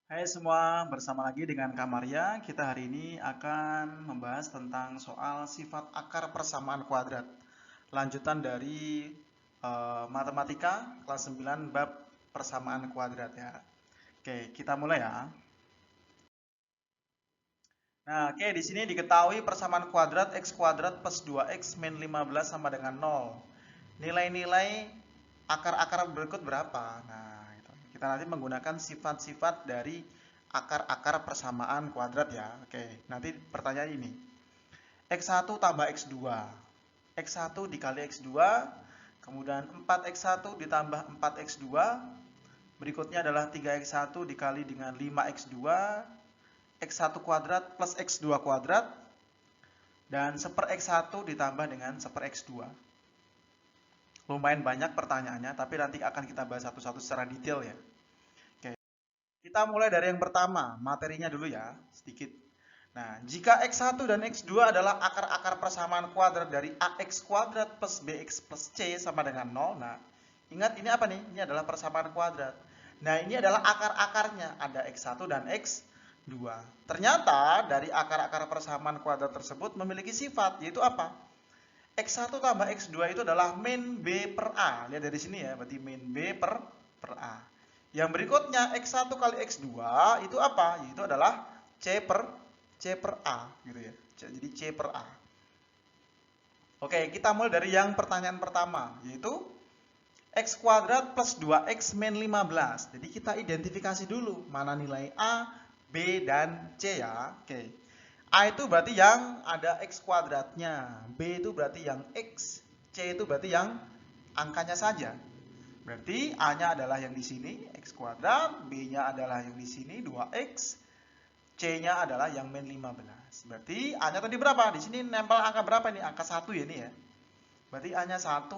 Hai semua, bersama lagi dengan Kamaria. Kita hari ini akan membahas tentang soal sifat akar persamaan kuadrat. Lanjutan dari matematika kelas 9 bab persamaan kuadrat ya. Oke, kita mulai ya. Nah, oke, di sini diketahui persamaan kuadrat x kuadrat plus 2x min 15 sama dengan 0. Nilai-nilai akar-akar berikut berapa? Nah, gitu. Kita nanti menggunakan sifat-sifat dari akar-akar persamaan kuadrat ya. Oke, nanti pertanyaan ini. X1 tambah X2. X1 dikali X2, kemudian 4X1 ditambah 4X2, berikutnya adalah 3X1 dikali dengan 5X2, X1 kuadrat plus X2 kuadrat, dan 1 X1 ditambah dengan 1 X2. Lumayan banyak pertanyaannya, tapi nanti akan kita bahas satu-satu secara detail ya. Oke, kita mulai dari yang pertama, materinya dulu ya, sedikit. Nah, jika X1 dan X2 adalah akar-akar persamaan kuadrat dari AX kuadrat plus BX plus C sama dengan 0. Nah, ingat ini apa nih? Ini adalah persamaan kuadrat. Nah, ini adalah akar-akarnya. Ada X1 dan X2. Ternyata dari akar-akar persamaan kuadrat tersebut memiliki sifat, yaitu apa? X1 tambah X2 itu adalah min B per A. Lihat dari sini ya, berarti min B per A. Yang berikutnya X1 kali X2 itu apa? Itu adalah C per A gitu ya. Jadi C per A. Oke, kita mulai dari yang pertanyaan pertama, yaitu X kuadrat plus 2X min 15. Jadi kita identifikasi dulu mana nilai A, B, dan C ya. Oke. A itu berarti yang ada X kuadratnya. B itu berarti yang X. C itu berarti yang angkanya saja. Berarti A-nya adalah yang di sini, X kuadrat. B-nya adalah yang di sini, 2X. C-nya adalah yang min 15. Berarti A-nya tadi berapa? Di sini nempel angka berapa nih? Angka 1 ya ini ya. Berarti A-nya 1,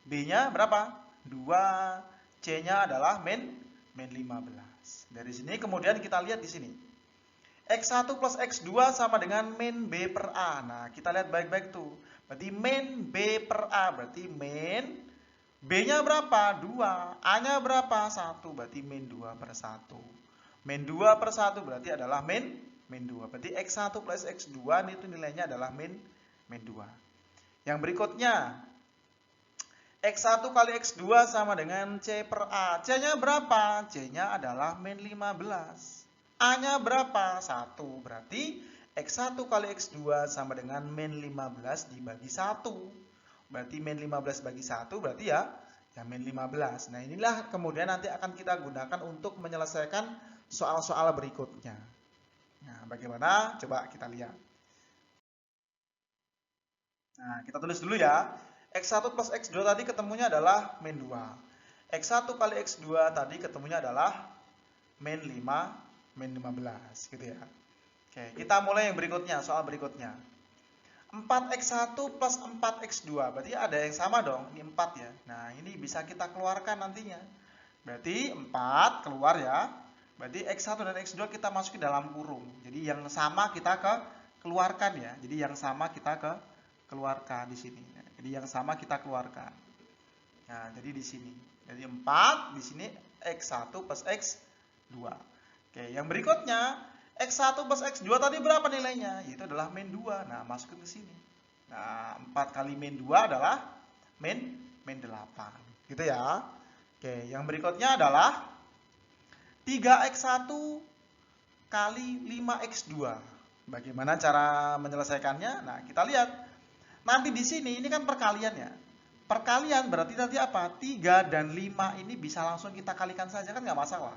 B-nya berapa? 2, C-nya adalah min 15. Dari sini kemudian kita lihat di sini. X1 plus X2 sama dengan min B per A. Nah, kita lihat baik-baik tuh. Berarti min B per A. Berarti min B-nya berapa? 2. A-nya berapa? 1. Berarti min 2 per 1. Min 2 per 1 berarti adalah min 2. Berarti X1 plus X2 itu nilainya adalah min 2. Yang berikutnya, X1 kali X2 sama dengan C per A. C-nya berapa? C-nya adalah min 15. A-nya berapa? 1. Berarti X1 kali X2 sama dengan min 15 dibagi 1. Berarti min 15 bagi 1 berarti ya min 15. Nah, inilah kemudian nanti akan kita gunakan untuk menyelesaikan soal-soal berikutnya. Nah, bagaimana? Coba kita lihat. Nah, kita tulis dulu ya. X1 plus X2 tadi ketemunya adalah min 2. X1 kali X2 tadi ketemunya adalah min 5, min 15 gitu ya. Oke, kita mulai yang berikutnya, soal berikutnya. 4X1 plus 4X2, berarti ada yang sama dong, ini 4 ya. Nah, ini bisa kita keluarkan nantinya. Berarti 4 keluar ya. Berarti X1 dan X2 kita masukin dalam kurung. Jadi yang sama kita keluarkan ya. Jadi yang sama kita keluarkan di sini. Jadi yang sama kita keluarkan. Nah, jadi di sini. Jadi 4 di sini X1 plus X2. Oke, yang berikutnya X1 plus X2 tadi berapa nilainya? Itu adalah min 2. Nah, masukin ke sini. Nah, 4 kali min 2 adalah min 8. Gitu ya. Oke, yang berikutnya adalah 3X1 kali 5X2. Bagaimana cara menyelesaikannya? Nah, kita lihat. Nanti di sini ini kan perkalian ya. Perkalian berarti nanti apa? 3 dan 5 ini bisa langsung kita kalikan saja kan nggak masalah.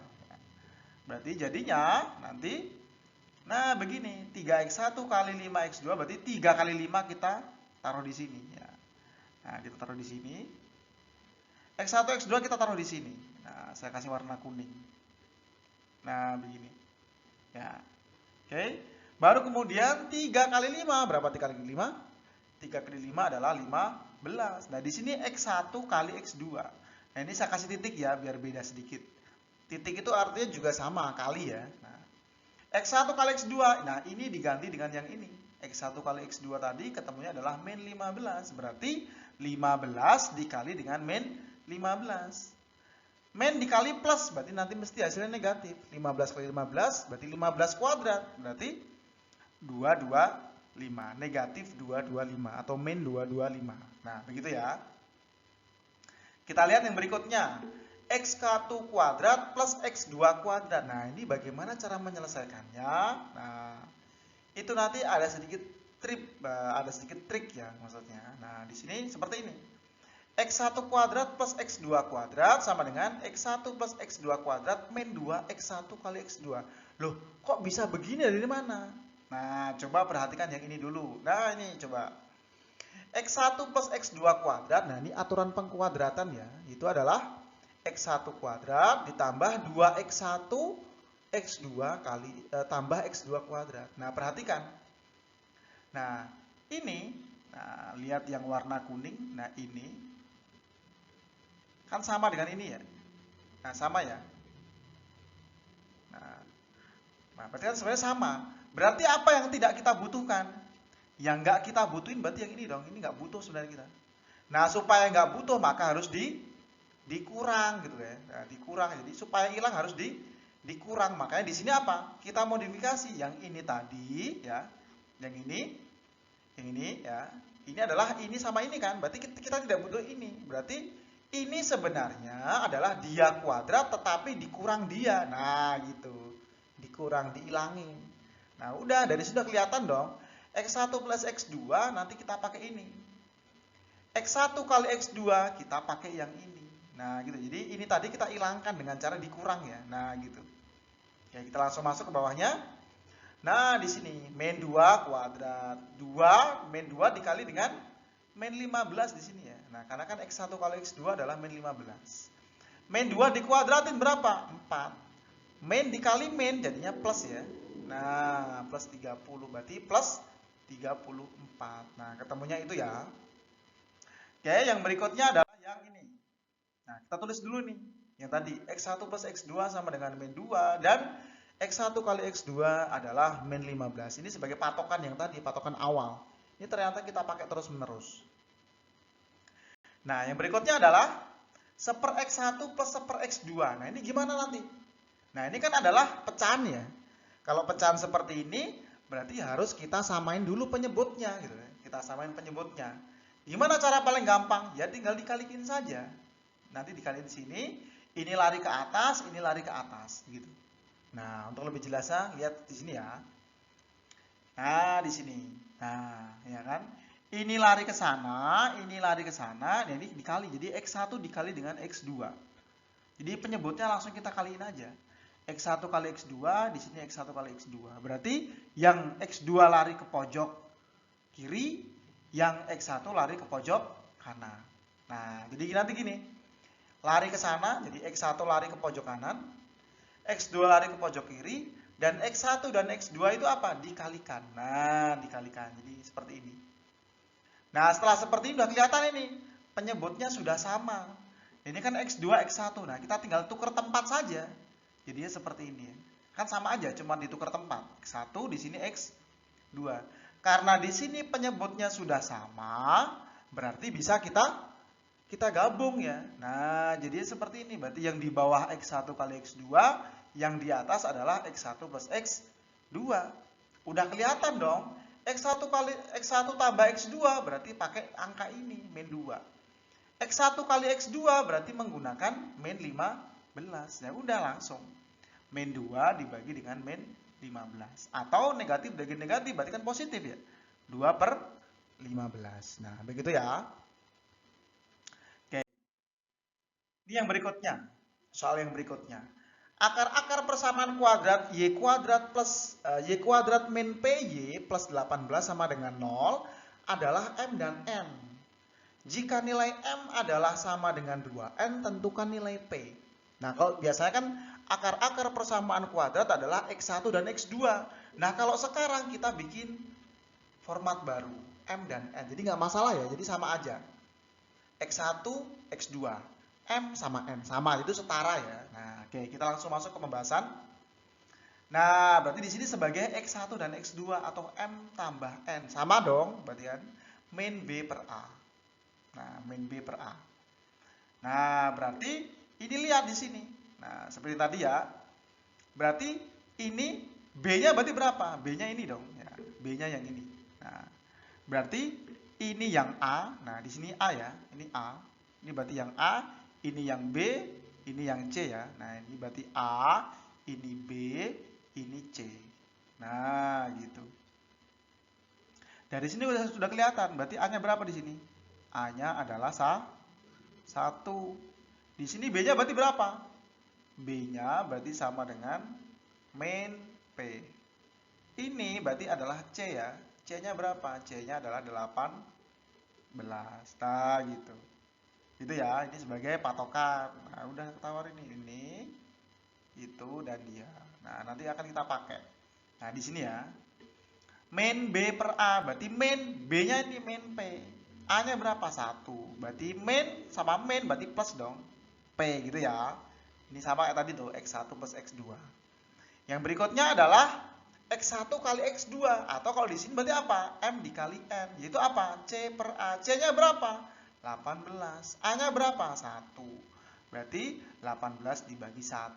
Berarti jadinya nanti, nah begini, 3X1 kali 5X2 berarti 3 kali 5 kita taruh di sini ya. Nah, kita taruh di sini. X1, X2 kita taruh di sini. Nah, saya kasih warna kuning. Nah, begini. Ya. Oke. Baru kemudian 3 kali 5, berapa 3 kali 5? 3 kali 5 adalah 15. Nah, di sini X1 kali X2. Nah, ini saya kasih titik ya, biar beda sedikit. Titik itu artinya juga sama, kali ya. Nah, X1 kali X2. Nah, ini diganti dengan yang ini. X1 kali X2 tadi ketemunya adalah min 15. Berarti 15 dikali dengan min 15. Min dikali plus, berarti nanti mesti hasilnya negatif. 15 kali 15, berarti 15 kuadrat. Berarti 225. Negatif 225. Atau min 225. Nah, begitu ya. Kita lihat yang berikutnya. X1 kuadrat plus X2 kuadrat. Nah, ini bagaimana cara menyelesaikannya? Nah, itu nanti ada sedikit trik ya maksudnya. Nah, di sini seperti ini. X1 kuadrat plus X2 kuadrat sama dengan X1 plus X2 kuadrat min 2 X1 kali X2. Loh, kok bisa begini, dari mana? Nah, coba perhatikan yang ini dulu. Nah, ini coba. X1 plus X2 kuadrat, nah ini aturan pengkuadratan ya. Itu adalah X1 kuadrat ditambah 2X1 X2 kali tambah X2 kuadrat. Nah, perhatikan. Nah, ini, nah, lihat yang warna kuning. Nah, ini kan sama dengan ini ya. Nah, sama ya. Nah, berarti kan sebenarnya sama. Berarti apa yang tidak kita butuhkan? Yang nggak kita butuhin berarti yang ini dong. Ini nggak butuh sebenarnya kita. Nah, supaya nggak butuh maka harus dikurang gitu ya. Nah, dikurang. Jadi supaya hilang harus dikurang. Makanya di sini apa? Kita modifikasi yang ini tadi ya. Yang ini ya. Ini adalah ini sama ini kan. Berarti kita tidak butuh ini. Berarti ini sebenarnya adalah dia kuadrat tetapi dikurang dia. Nah, gitu. Dikurang, dihilangin. Nah, udah dari sudah kelihatan dong. X1 plus X2 nanti kita pakai ini. X1 kali X2 kita pakai yang ini. Nah, gitu. Jadi ini tadi kita hilangkan dengan cara dikurang ya. Nah, gitu. Ya, kita langsung masuk ke bawahnya. Nah, di sini min 2 kuadrat. 2 min 2 dikali dengan min 15 di sini ya. Nah, karena kan X1 kali X2 adalah min 15. Min 2 dikuadratin berapa? 4. Min dikali min jadinya plus ya. Nah, plus 30 berarti plus 34. Nah, ketemunya itu ya. Oke, yang berikutnya adalah yang ini. Nah, kita tulis dulu nih. Yang tadi X1 plus X2 sama dengan min 2 dan X1 kali X2 adalah min 15. Ini sebagai patokan yang tadi, patokan awal. Ini ternyata kita pakai terus-menerus. Nah, yang berikutnya adalah 1/X1 plus 1/X2. Nah, ini gimana nanti? Nah, ini kan adalah pecahan ya. Kalau pecahan seperti ini, berarti harus kita samain dulu penyebutnya gitu ya. Kita samain penyebutnya. Gimana cara paling gampang? Ya tinggal dikalikin saja. Nanti dikaliin sini, ini lari ke atas, ini lari ke atas gitu. Nah, untuk lebih jelasnya lihat di sini ya. Nah, di sini. Nah, ya kan? Ini lari ke sana, ini lari ke sana, dan ini dikali. Jadi X1 dikali dengan X2. Jadi penyebutnya langsung kita kaliin aja. X1 kali X2, di sini X1 kali X2. Berarti yang X2 lari ke pojok kiri, yang X1 lari ke pojok kanan. Nah, jadi nanti gini. Lari ke sana, jadi X1 lari ke pojok kanan, X2 lari ke pojok kiri, dan X1 dan X2 itu apa? Dikalikan. Nah, dikalikan. Jadi seperti ini. Nah, setelah seperti ini udah kelihatan ini. Penyebutnya sudah sama. Ini kan X2, X1. Nah, kita tinggal tukar tempat saja. Jadinya seperti ini. Kan sama aja, cuma ditukar tempat. X1, di sini X2. Karena di sini penyebutnya sudah sama, berarti bisa kita gabung ya. Nah, jadinya seperti ini. Berarti yang di bawah X1 kali X2, yang di atas adalah X1 plus X2. Udah kelihatan dong. X1 kali X1 tambah X2 berarti pakai angka ini, min 2. X1 kali X2 berarti menggunakan min 15. Ya udah langsung. Min 2 dibagi dengan min 15. Atau negatif bagi negatif berarti kan positif ya. 2/15. Nah, begitu ya. Oke. Ini yang berikutnya. Soal yang berikutnya. Akar-akar persamaan kuadrat Y kuadrat plus Y kuadrat min PY plus 18 sama dengan 0 adalah M dan N. Jika nilai M adalah sama dengan 2N, tentukan nilai P. Nah, kalau biasanya kan akar-akar persamaan kuadrat adalah X1 dan X2. Nah, kalau sekarang kita bikin format baru, M dan N. Jadi nggak masalah ya, jadi sama aja. X1, X2. M sama N, sama, itu setara ya. Nah, oke, kita langsung masuk ke pembahasan. Nah, berarti di sini sebagai X1 dan X2 atau M tambah N. Sama dong, berarti kan min B per A. Nah, min B per A. Nah, berarti Ini lihat di sini. Nah, seperti tadi ya. Berarti ini B-nya berarti berapa? B-nya ini dong. Ya, B-nya yang ini. Nah, berarti ini yang A. Nah, di sini A ya. Ini A. Ini berarti yang A. Ini yang B. Ini yang C ya. Nah, ini berarti A. Ini B. Ini C. Nah, gitu. Dari sini sudah kelihatan. Berarti A-nya berapa di sini? A-nya adalah 1. Di sini B-nya berarti berapa? B-nya berarti sama dengan min P. Ini berarti adalah C ya. C-nya berapa? C-nya adalah 18. Nah, gitu. Gitu ya. Ini sebagai patokan. Nah, udah ketahuan ini, itu dan dia. Nah, nanti akan kita pakai. Nah, di sini ya. Min B per A berarti min B-nya ini min P. A-nya berapa? 1. Berarti min sama min berarti plus dong. P gitu ya. Ini sama kayak tadi tuh, X1 plus X2. Yang berikutnya adalah X1 kali X2. Atau kalau di sini berarti apa? M dikali N. Yaitu apa? C per A. C-nya berapa? 18. A-nya berapa? 1. Berarti 18 dibagi 1.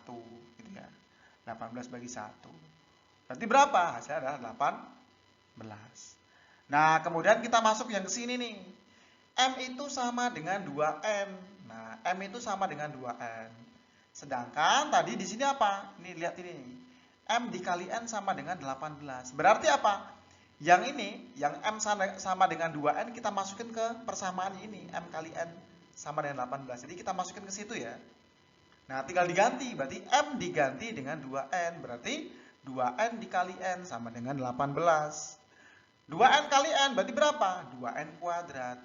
Gitu ya. 18 bagi 1. Berarti berapa? Hasilnya adalah 18. Nah, kemudian kita masuk yang ke sini nih. M itu sama dengan 2N. Nah, M itu sama dengan 2N. Sedangkan tadi di sini apa? Ini lihat ini. M dikali N sama dengan 18. Berarti apa? Yang ini, yang M sama dengan 2N, kita masukin ke persamaan ini. M kali N sama dengan 18. Jadi kita masukin ke situ ya. Nah, tinggal diganti. Berarti M diganti dengan 2N. Berarti 2N dikali N sama dengan 18. 2N kali N berarti berapa? 2N kuadrat.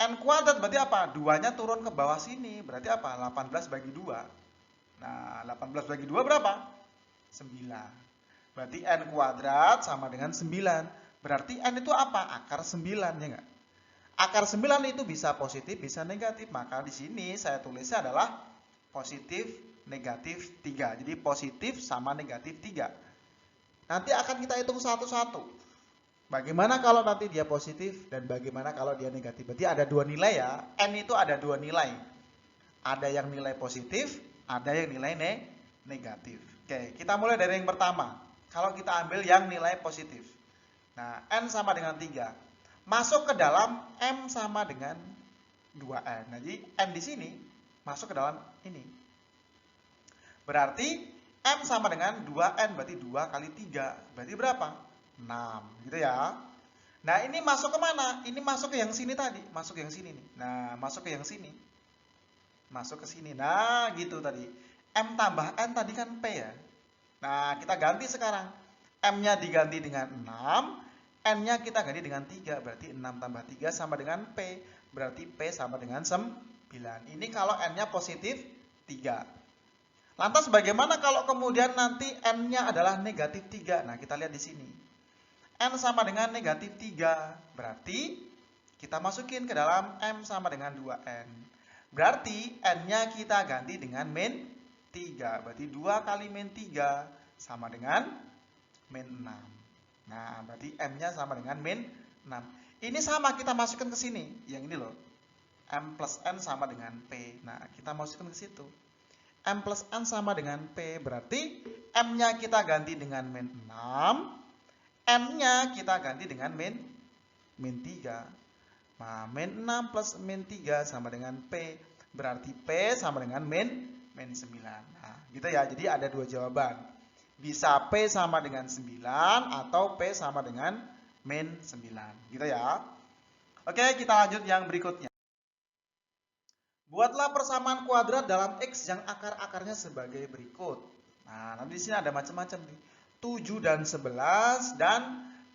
N kuadrat berarti apa? 2-nya turun ke bawah sini. Berarti apa? 18 bagi 2. Nah, 18 bagi 2 berapa? 9. Berarti N kuadrat sama dengan 9. Berarti N itu apa? Akar 9, ya enggak? Akar 9 itu bisa positif, bisa negatif. Maka di sini saya tulisnya adalah positif, negatif 3. Jadi positif sama negatif 3. Nanti akan kita hitung satu-satu. Bagaimana kalau nanti dia positif dan bagaimana kalau dia negatif? Berarti ada 2 nilai ya. N itu ada 2 nilai. Ada yang nilai positif, ada yang nilai negatif. Oke, kita mulai dari yang pertama. Kalau kita ambil yang nilai positif. Nah, N sama dengan 3. Masuk ke dalam M sama dengan 2N. Nah, jadi N di sini masuk ke dalam ini. Berarti M sama dengan 2N, berarti 2 kali 3. Berarti berapa? 6 gitu ya. Nah, ini masuk ke mana? Ini masuk ke yang sini tadi, masuk ke yang sini nih. Nah, masuk ke yang sini. Masuk ke sini. Nah, gitu tadi. M tambah N tadi kan P ya. Nah, kita ganti sekarang. M-nya diganti dengan 6, N-nya kita ganti dengan 3. Berarti 6 tambah 3 sama dengan P. Berarti P sama dengan 9. Ini kalau N-nya positif 3. Lantas bagaimana kalau kemudian nanti N-nya adalah negatif 3? Nah, kita lihat di sini. N sama dengan negatif 3. Berarti kita masukin ke dalam M sama dengan 2N. Berarti N-nya kita ganti dengan min 3. Berarti 2 kali min 3 sama dengan min 6. Nah, berarti M-nya sama dengan min 6. Ini sama kita masukkan ke sini. Yang ini loh. M plus N sama dengan P. Nah, kita masukkan ke situ. M plus N sama dengan P. Berarti M-nya kita ganti dengan min 6. N-nya kita ganti dengan min 3. Nah, min 6 plus min 3 sama dengan P. Berarti P sama dengan min 9. Nah, gitu ya. Jadi ada 2 jawaban. Bisa P sama dengan 9 atau P sama dengan min 9. Gitu ya. Oke, kita lanjut yang berikutnya. Buatlah persamaan kuadrat dalam X yang akar-akarnya sebagai berikut. Nah, nanti di sini ada macam-macam nih. 7 dan 11 dan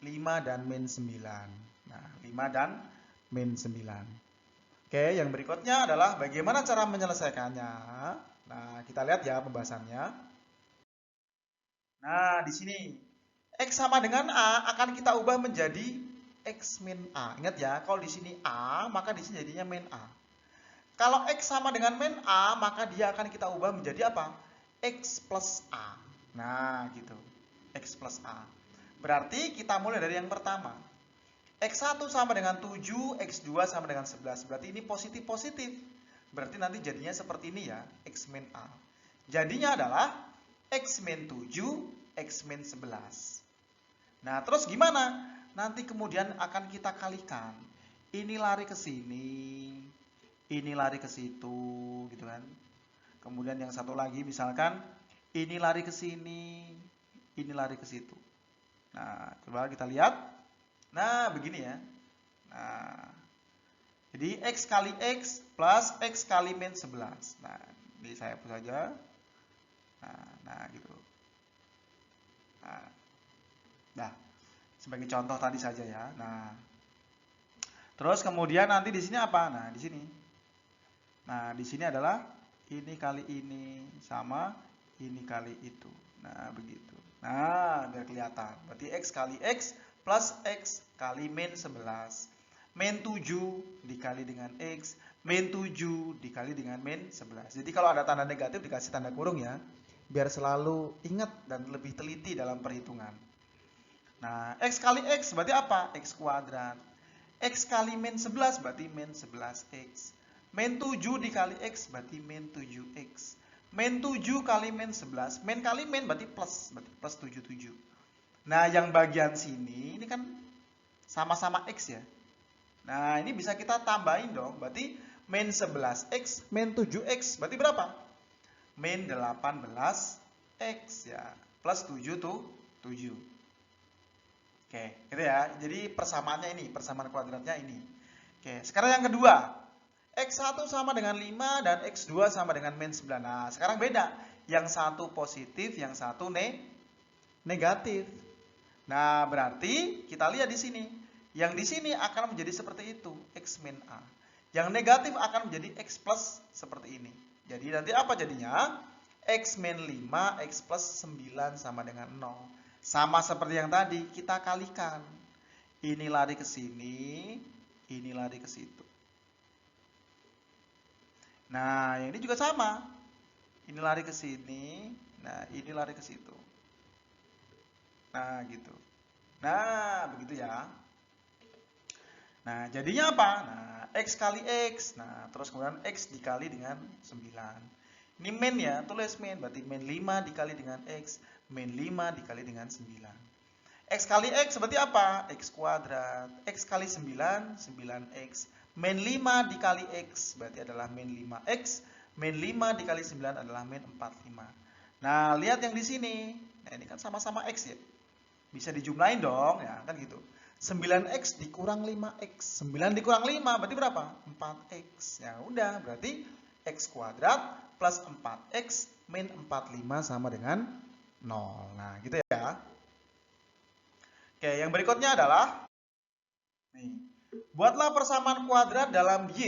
5 dan min 9. Nah, 5 dan min 9. Oke, yang berikutnya adalah bagaimana cara menyelesaikannya. Nah, kita lihat ya pembahasannya. Nah, di sini X sama dengan A akan kita ubah menjadi X min A. Ingat ya, kalau di sini A, maka di sini jadinya min A. Kalau X sama dengan min A, maka dia akan kita ubah menjadi apa? X plus A. Nah, gitu. X plus A. Berarti kita mulai dari yang pertama. X1 sama dengan 7, X2 sama dengan 11. Berarti ini positif-positif. Berarti nanti jadinya seperti ini ya, X min A. Jadinya adalah X min 7, X min 11. Nah, terus gimana? Nanti kemudian akan kita kalikan. Ini lari ke sini, ini lari ke situ, gitu kan. Kemudian yang satu lagi misalkan, ini lari ke sini, ini lari ke situ. Nah, coba kita lihat. Nah, begini ya. Nah, jadi X kali X plus X kali min 11. Nah, ini saya hapus saja. Nah, gitu. Nah, sebagai contoh tadi saja ya. Nah, terus kemudian nanti di sini apa? Nah, di sini. Nah, di sini adalah ini kali ini sama ini kali itu. Nah, begitu. Nah, biar kelihatan. Berarti X kali X plus X kali min 11. Min 7 dikali dengan X, min 7 dikali dengan min 11. Jadi kalau ada tanda negatif dikasih tanda kurung ya. Biar selalu ingat dan lebih teliti dalam perhitungan. Nah, X kali X berarti apa? X kuadrat. X kali min 11 berarti min 11X. Min 7 dikali X berarti min 7X. Min 7 kali min 11. Min kali min berarti plus 77. Nah, yang bagian sini ini kan sama-sama X ya. Nah, ini bisa kita tambahin dong. Berarti min 11X, min 7X. Berarti berapa? Min 18X ya. Plus 7 tuh 7. Oke, gitu ya. Jadi persamaannya ini, persamaan kuadratnya ini. Oke, sekarang yang kedua. X1 sama dengan 5 dan X2 sama dengan min 9. Nah, sekarang beda. Yang satu positif, yang satu negatif. Nah, berarti kita lihat di sini. Yang di sini akan menjadi seperti itu, X min A. Yang negatif akan menjadi X plus seperti ini. Jadi nanti apa jadinya? X min 5, X plus 9 sama dengan 0. Sama seperti yang tadi, kita kalikan. Ini lari ke sini, ini lari ke situ. Nah, yang ini juga sama. Ini lari ke sini, nah ini lari ke situ. Nah, gitu. Nah, begitu ya. Nah, jadinya apa? Nah, X kali X. Nah, terus kemudian X dikali dengan 9. Ini min ya, tulis min. Berarti min 5 dikali dengan X. Min 5 dikali dengan 9. X kali X berarti apa? X kuadrat. X kali 9, 9X. Min 5 dikali X berarti adalah min 5X. Min 5 dikali 9 adalah min 45. Nah, lihat yang di sini. Nah, ini kan sama-sama X ya. Bisa dijumlahin dong, ya kan gitu. 9X dikurang 5X. 9 dikurang 5 berarti berapa? 4X. Ya udah, berarti X kuadrat plus 4X min 45 sama dengan 0. Nah, gitu ya. Oke, yang berikutnya adalah nih. Buatlah persamaan kuadrat dalam Y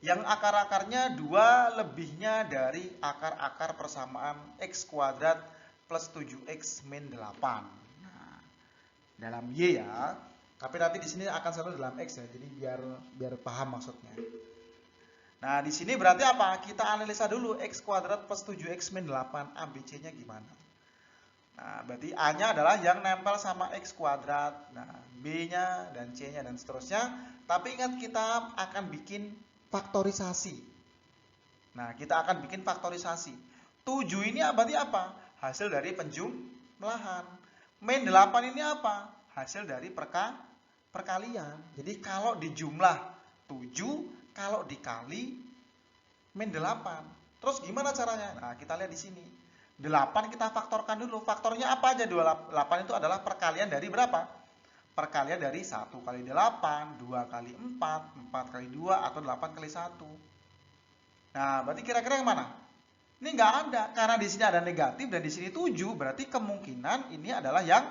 yang akar-akarnya 2 lebihnya dari akar-akar persamaan X kuadrat plus 7X min 8. Nah, dalam Y ya. Tapi nanti di sini akan selalu dalam X ya. Jadi biar paham maksudnya. Nah, di sini berarti apa? Kita analisa dulu X kuadrat plus 7X min 8. ABC-nya gimana? Nah, berarti A-nya adalah yang nempel sama X kuadrat. Nah, B-nya dan C-nya dan seterusnya. Tapi ingat kita akan bikin faktorisasi. Nah, kita akan bikin faktorisasi. 7 ini berarti apa? Hasil dari penjumlahan. Min 8 ini apa? Hasil dari perkalian. Jadi kalau dijumlah 7, kalau dikali min 8. Terus gimana caranya? Nah, kita lihat di sini. 8 kita faktorkan dulu. Faktornya apa aja? 8 itu adalah perkalian dari berapa? Perkalian dari 1 kali 8, 2 kali 4, 4 kali 2, atau 8 kali 1. Nah, berarti kira-kira yang mana? Ini nggak ada. Karena di sini ada negatif dan di sini 7. Berarti kemungkinan ini adalah yang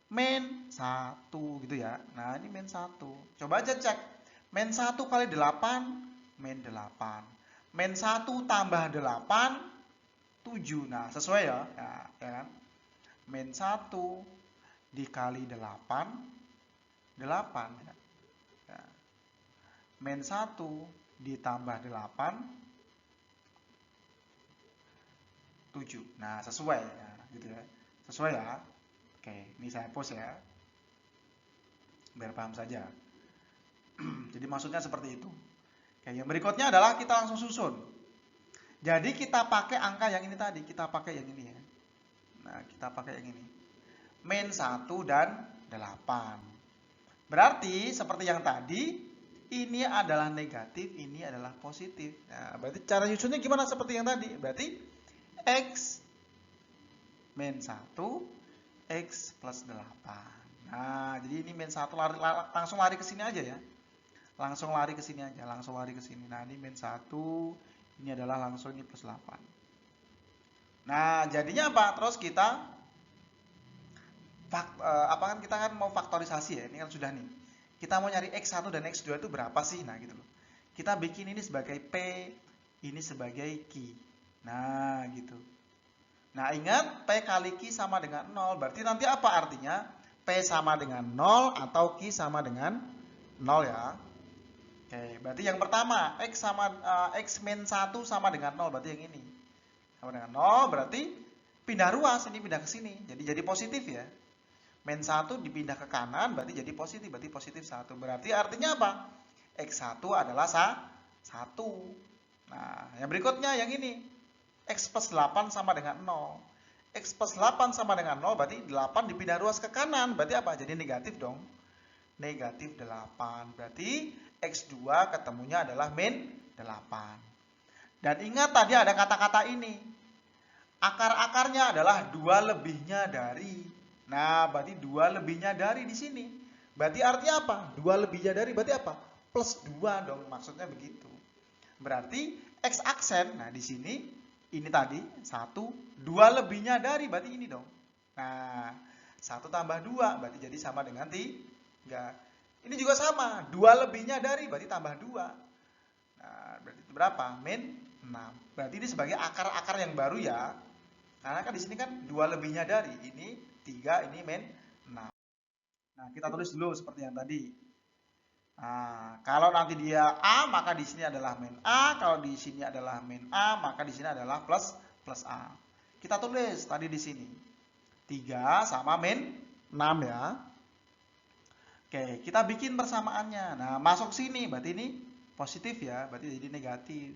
min 1 gitu ya. Nah, ini min 1. Coba aja cek. Min 1 kali 8, min 8. Min 1 tambah 8, 7. Nah, sesuai ya. Ya kan? Min 1 dikali 8, 8 ya. Ya. Min 1 ditambah 8, 7. Nah, sesuai ya, gitu ya. Sesuai ya. Oke, ini saya post ya. Biar paham saja. Jadi maksudnya seperti itu. Oke, yang berikutnya adalah kita langsung susun. Jadi kita pakai angka yang ini tadi, kita pakai yang ini ya. Nah, kita pakai yang ini. Min 1 dan 8. Berarti seperti yang tadi, ini adalah negatif, ini adalah positif. Nah, berarti cara nyusunnya gimana seperti yang tadi? Berarti X min 1, X plus 8. Nah, jadi ini min 1 langsung lari ke sini aja ya. Langsung lari ke sini aja, langsung lari ke sini. Nah, ini min 1, ini adalah langsung ini plus 8. Nah, jadinya apa? Terus kita kita kan mau faktorisasi ya. Ini kan sudah nih. Kita mau nyari X1 dan X2 itu berapa sih? Nah, gitu loh. Kita bikin ini sebagai P, ini sebagai Q. Nah, gitu. Nah, ingat P kali Q sama dengan 0. Berarti nanti apa artinya? P sama dengan 0 atau Q sama dengan 0 ya. Oke, berarti yang pertama X min 1 sama dengan 0, berarti yang ini. Sama dengan 0, berarti pindah ruas, ini pindah ke sini. Jadi positif ya. Min 1 dipindah ke kanan, berarti jadi positif, berarti positif 1. Berarti artinya apa? X1 adalah 1. Nah, yang berikutnya yang ini. X plus 8 sama dengan 0. X plus 8 sama dengan 0, berarti 8 dipindah ruas ke kanan, berarti apa? Jadi negatif dong. Negatif 8. Berarti X2 ketemunya adalah min 8. Dan ingat tadi ada kata-kata ini. Akar-akarnya adalah 2 lebihnya dari. Nah, berarti 2 lebihnya dari di sini. Berarti artinya apa? 2 lebihnya dari berarti apa? Plus 2 dong, maksudnya begitu. Berarti X aksen, nah di sini, ini tadi, 1, 2 lebihnya dari, berarti ini dong. Nah, 1 tambah 2, berarti jadi sama dengan 3. Ini juga sama, 2 lebihnya dari, berarti tambah 2. Nah, berarti itu berapa? Min 6. Berarti ini sebagai akar-akar yang baru ya. Karena kan di sini kan 2 lebihnya dari, ini 3, ini min 6. Nah, kita tulis dulu seperti yang tadi. Nah, kalau nanti dia A, maka di sini adalah min A. Kalau di sini adalah min A, maka di sini adalah plus A. Kita tulis tadi di sini. 3 sama min 6 ya. Oke, kita bikin persamaannya. Nah, masuk sini, berarti ini positif ya, berarti jadi negatif.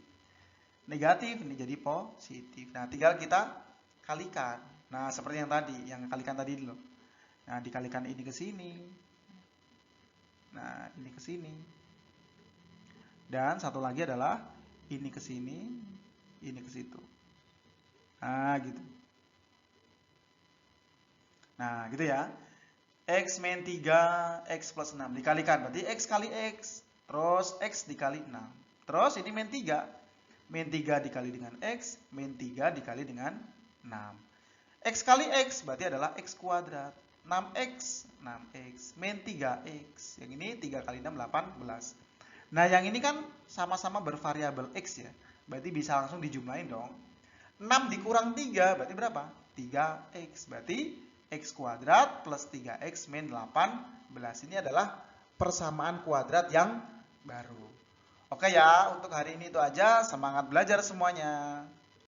Negatif, ini jadi positif. Nah, tinggal kita kalikan. Nah, seperti yang kalikan tadi dulu. Nah, dikalikan ini ke sini. Nah, ini ke sini. Dan satu lagi adalah ini ke sini, ini ke situ. Nah, gitu. Nah, gitu ya. X min 3, X plus 6. Dikalikan, berarti X kali X. Terus X dikali 6. Terus ini min 3. Min 3 dikali dengan X. Min 3 dikali dengan 6. X kali X berarti adalah X kuadrat. 6X. 6X. Min 3X. Yang ini 3 kali 6, 18. Nah, yang ini kan sama-sama bervariabel X ya. Berarti bisa langsung dijumlahin dong. 6 dikurang 3 berarti berapa? 3X. Berarti X kuadrat plus 3X min 18. Ini adalah persamaan kuadrat yang baru. Oke ya, untuk hari ini itu aja. Semangat belajar semuanya.